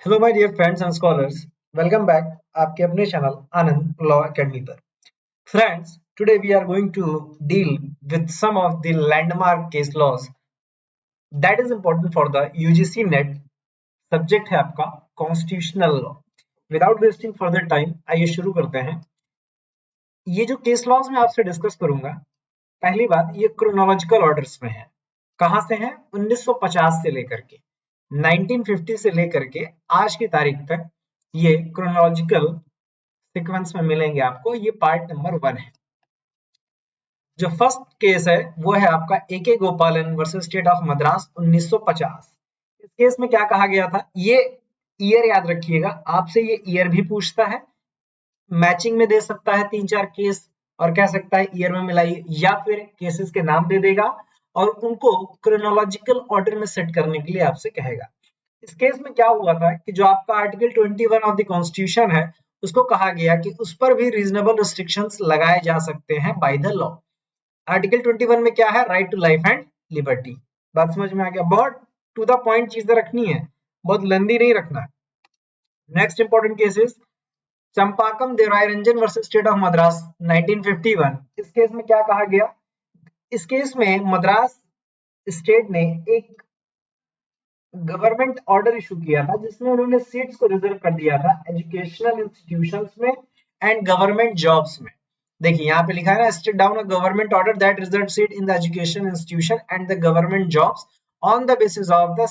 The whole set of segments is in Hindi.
Hello my dear friends and scholars, welcome back आपके अपने चैनल आनंद लॉ एकेडमी पर। Friends, today we are going to deal with some of the landmark case laws that is important for the UGC NET. Subject है आपका constitutional law. Without wasting further time, आइए शुरू करते हैं। ये जो केस लॉज मैं आपसे डिस्कस करूंगा, पहली बात, ये क्रोनोलॉजिकल ऑर्डर्स में है। कहां से हैं? 1950 से लेकर के 1950 से लेकर के आज की तारीख तक ये क्रोनोलॉजिकल सीक्वेंस में मिलेंगे आपको। ये पार्ट नंबर 1 है। जो फर्स्ट केस है वो है आपका ए गोपालन वर्सेस स्टेट ऑफ मद्रास 1950। इस केस में क्या कहा गया था, ये ईयर याद रखिएगा, आपसे ये ईयर भी पूछता है, मैचिंग में दे सकता है 3-4 केस और कह सकता है ईयर में मिलाइए, या फिर केसेस के नाम दे देगा और उनको क्रोनोलॉजिकल ऑर्डर में सेट करने के लिए आपसे कहेगा। इस केस में क्या हुआ था कि जो आपका आर्टिकल 21 ऑफ द कॉन्स्टिट्यूशन है, उसको कहा गया कि उस पर भी रीजनेबल रिस्ट्रिक्शंस लगाए जा सकते हैं बाय द लॉ। आर्टिकल 21 में क्या है? Right to life and liberty. बात समझ में आ गया? बहुत टू द पॉइंट चीजें रखनी है, बहुत लंबी नहीं रखना है। Next important cases, Champakam Dorairajan versus state of Madras 1951। इस केस में क्या कहा गया? इस केस में मद्रास स्टेट ने एक गवर्नमेंट ऑर्डर इशू किया था जिसमें उन्होंने सीट्स को रिजर्व कर दिया था एजुकेशनल इंस्टीट्यूशंस में एंड गवर्नमेंट जॉब्स में। देखिए यहाँ पे लिखा है ना, state down a government order that reserve seat in the education institution and the government jobs on the basis of the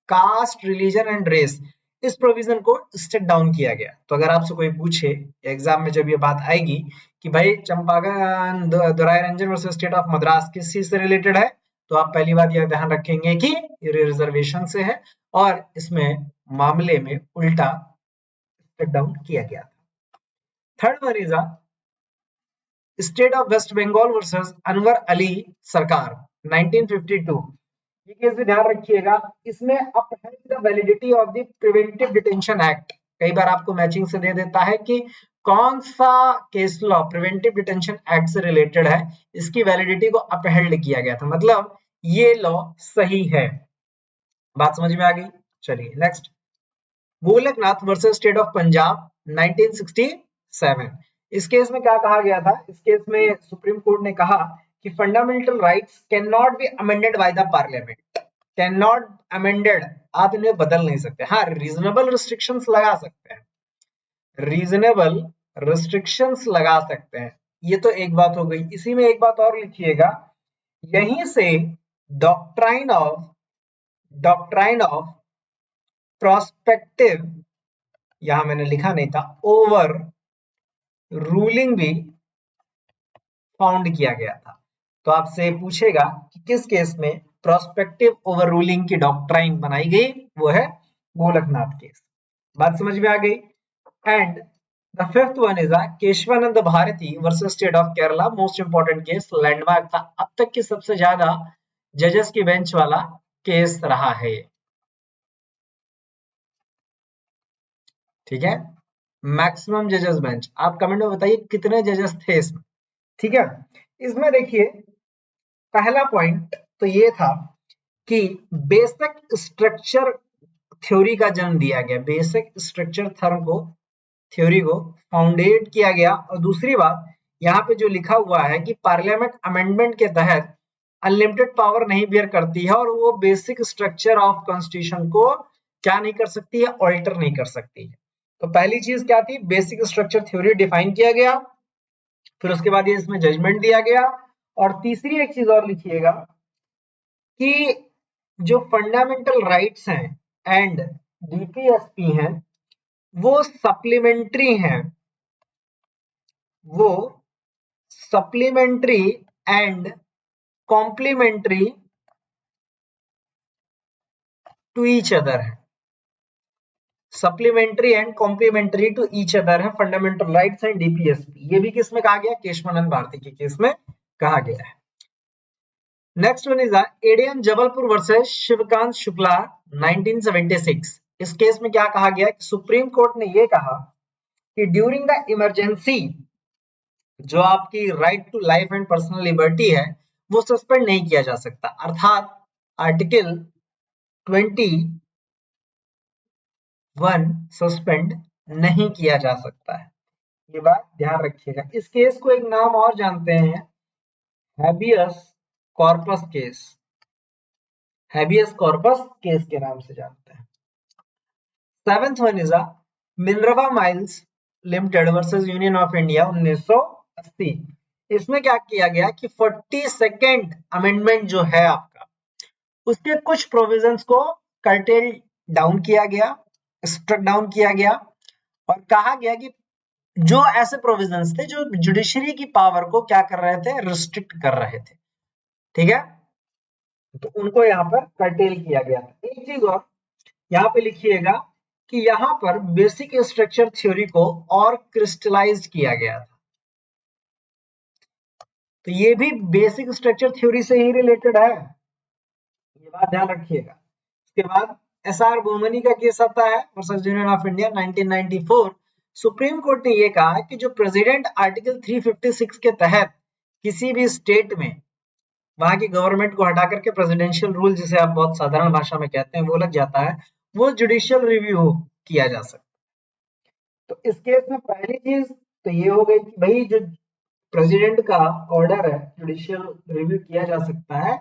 caste, religion and race. इस प्रोविजन को स्टेट डाउन किया गया। तो अगर आपसे कोई पूछे एग्जाम में, जब ये बात आएगी कि भाई Champakam Dorairajan versus state of Madras किस चीज से रिलेटेड है, तो आप पहली बात यह ध्यान रखेंगे कि ये रिजर्वेशन से है और इसमें मामले में उल्टा स्टेट डाउन किया गया था। Third one is state of West Bengal versus Anwar Ali Sarkar 1952। ये केस भी ध्यान रखिएगा, इसमें upheld the validity of the preventive detention act. कई बार आपको मैचिंग से दे देता है कि कौन सा case law preventive detention act से रिलेटेड है, इसकी वैलिडिटी को अपहेल्ड किया गया था, मतलब ये लॉ सही है। बात समझ में आ गई? चलिए next, Golaknath versus state of Punjab 1967। इस केस में क्या कहा गया था? इस केस में सुप्रीम कोर्ट ने कहा कि fundamental rights can not be amended by the parliament. Can not amended, आप इन्हें बदल नहीं सकते। हाँ, रीजनेबल रिस्ट्रिक्शंस लगा सकते हैं, रीजनेबल रिस्ट्रिक्शंस लगा सकते हैं। ये तो एक बात हो गई। इसी में एक बात और लिखिएगा, यहीं से डॉक्ट्राइन ऑफ प्रोस्पेक्टिव, यहां मैंने लिखा नहीं था, ओवर रूलिंग भी फाउंड किया गया था। तो आपसे पूछेगा कि किस केस में प्रोस्पेक्टिव ओवर रूलिंग की डॉक्ट्राइन बनाई गई, वो है गोलकनाथ केस। बात समझ में आ गई? And the fifth one is Kesavananda Bharati versus state of Kerala. Most important case, landmark था, अब तक की सबसे ज्यादा जजेस की बेंच वाला केस रहा है ये। ठीक है, मैक्सिमम जजेस बेंच। आप कमेंट में बताइए कितने जजेस थे इसमें। ठीक है, इसमें देखिए पहला पॉइंट तो ये था कि बेसिक स्ट्रक्चर थ्योरी का जन्म दिया गया, बेसिक स्ट्रक्चर थ्योरी को फाउंडेट किया गया। और दूसरी बात, यहाँ पे जो लिखा हुआ है कि पार्लियामेंट अमेंडमेंट के तहत अनलिमिटेड पावर नहीं बियर करती है और वो बेसिक स्ट्रक्चर ऑफ कॉन्स्टिट्यूशन को क्या नहीं कर सकती है, ऑल्टर नहीं कर सकती है। तो पहली चीज क्या थी? बेसिक स्ट्रक्चर थ्योरी डिफाइन किया गया, फिर उसके बाद ये इसमें जजमेंट दिया गया। और तीसरी एक चीज और लिखिएगा कि जो फंडामेंटल राइट्स हैं एंड डीपीएसपी हैं, वो सप्लीमेंट्री हैं, वो supplementary and complementary to each other है। Supplementary and complementary to each other है फंडामेंटल राइट्स एंड डीपीएसपी। ये भी किसमें कहा गया? केशवानंद भारती के केस में कहा गया है। Next one is ADM Jabalpur versus Shivkant Shukla 1976। इस केस में क्या कहा गया? सुप्रीम कोर्ट ने ये कहा कि ड्यूरिंग द इमरजेंसी जो आपकी right to life and personal liberty है वो सस्पेंड नहीं किया जा सकता। अर्थात आर्टिकल 20 वन सस्पेंड नहीं किया जा सकता है। ये बात ध्यान रखिएगा। इस केस को एक नाम और जानते हैं, habeas corpus case. Habeas corpus case के नाम से जानते हैं। Seventh one is Minerva miles limited versus union of India 1980। इसमें क्या किया गया कि 42nd अमेंडमेंट जो है आपका, उसके कुछ प्रोविजंस को कर्टेल डाउन किया गया, स्ट्रक डाउन किया गया, और कहा गया कि जो ऐसे प्रोविजंस थे जो जुडिशरी की पावर को क्या कर रहे थे, रिस्ट्रिक्ट कर रहे थे। ठीक है, तो उनको यहाँ पर कर्टेल किया गया था। एक चीज और यहाँ पे लिखिएगा कि यहाँ पर बेसिक स्ट्रक्चर थ्योरी को और क्रिस्टलाइज किया गया था। तो ये भी बेसिक स्ट्रक्चर थ्योरी से ही रिलेटेड है, ये बात ध्यान रखिएगा। उसके बाद एसआर बोमनी का केस आता है versus union of India 1994। Supreme court ने ये कहा कि जो प्रेसिडेंट आर्टिकल 356 के तहत किसी भी स्टेट में वहां की गवर्नमेंट को हटा करके प्रेसिडेंशियल रूल, जिसे आप बहुत साधारण भाषा में कहते हैं, वो लग जाता है, वो जुडिशियल रिव्यू किया जा सकता है। तो इस केस में पहली चीज तो ये हो गई कि भाई जो प्रेसिडेंट का ऑर्डर है, जुडिशियल रिव्यू किया जा सकता है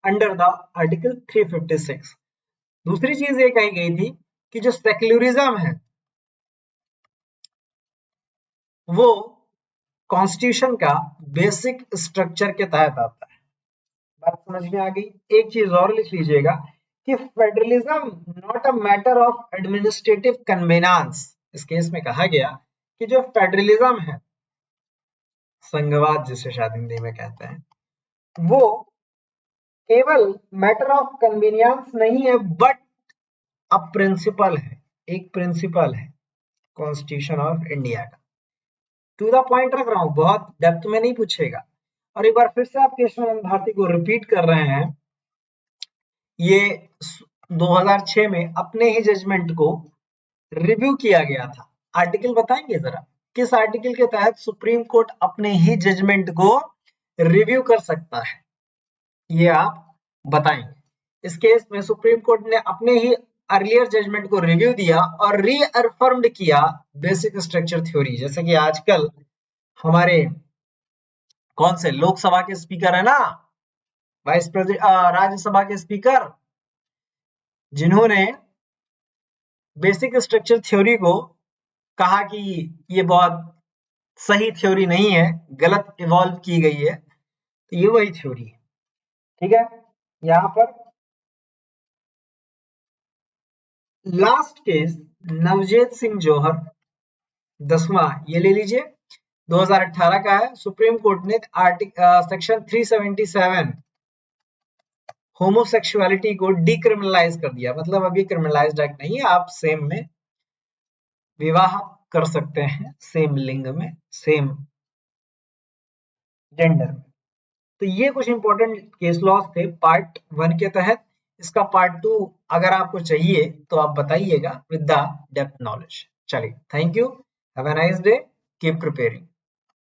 अंडर द आर्टिकल 356। दूसरी चीज ये कही गई थी कि जो सेक्युलरिज्म है वो कॉन्स्टिट्यूशन का बेसिक स्ट्रक्चर के तहत आता है। बात समझ में आ गई। एक चीज और लिख लीजिएगा कि federalism not a matter of administrative convenience. इस केस में कहा गया कि जो फेडरलिज्म है, संघवाद जिसे शायद हिंदी में कहते हैं, वो केवल मैटर ऑफ कन्वीनियंस नहीं है, बट अ प्रिंसिपल है, एक प्रिंसिपल है कॉन्स्टिट्यूशन ऑफ इंडिया का। टू द पॉइंट रख रहा हूं, बहुत डेप्थ में नहीं पूछेगा। और एक बार फिर से आप केशवानंद भारती को रिपीट कर रहे हैं, ये 2006 में अपने ही जजमेंट को रिव्यू किया गया था। आर्टिकल बताएंगे जरा, किस आर्टिकल के तहत सुप्रीम कोर्ट अपने ही जजमेंट को रिव्यू कर सकता है, ये आप बताएंगे। इस केस में सुप्रीम कोर्ट ने अपने ही अर्लियर जजमेंट को रिव्यू दिया और रीअफर्म्ड किया बेसिक स्ट्रक्चर थ्योरी। जैसे कि आजकल हमारे कौन से लोकसभा के स्पीकर है ना, वाइस प्रेसिडेंट, राज्यसभा के स्पीकर, जिन्होंने बेसिक स्ट्रक्चर थ्योरी को कहा कि ये बहुत सही थ्योरी नहीं है, गलत इवॉल्व की गई है, तो ये वही थ्योरी है। ठीक है, यहां पर लास्ट केस नवजेत सिंह जौहर 10वां, ये ले लीजिए, 2018 का है। सुप्रीम कोर्ट ने सेक्शन 377 होमोसेक्सुअलिटी को डिक्रिमिनलाइज कर दिया। मतलब अभी क्रिमिनलाइज्ड एक्ट नहीं है, आप सेम में विवाह कर सकते हैं, सेम लिंग में, सेम जेंडर में। तो ये कुछ इंपॉर्टेंट केस लॉस थे पार्ट 1 के तहत। इसका पार्ट 2 अगर आपको चाहिए तो आप बताइएगा विद द डेप्थ नॉलेज। चलिए, thank you, have a nice day, keep preparing.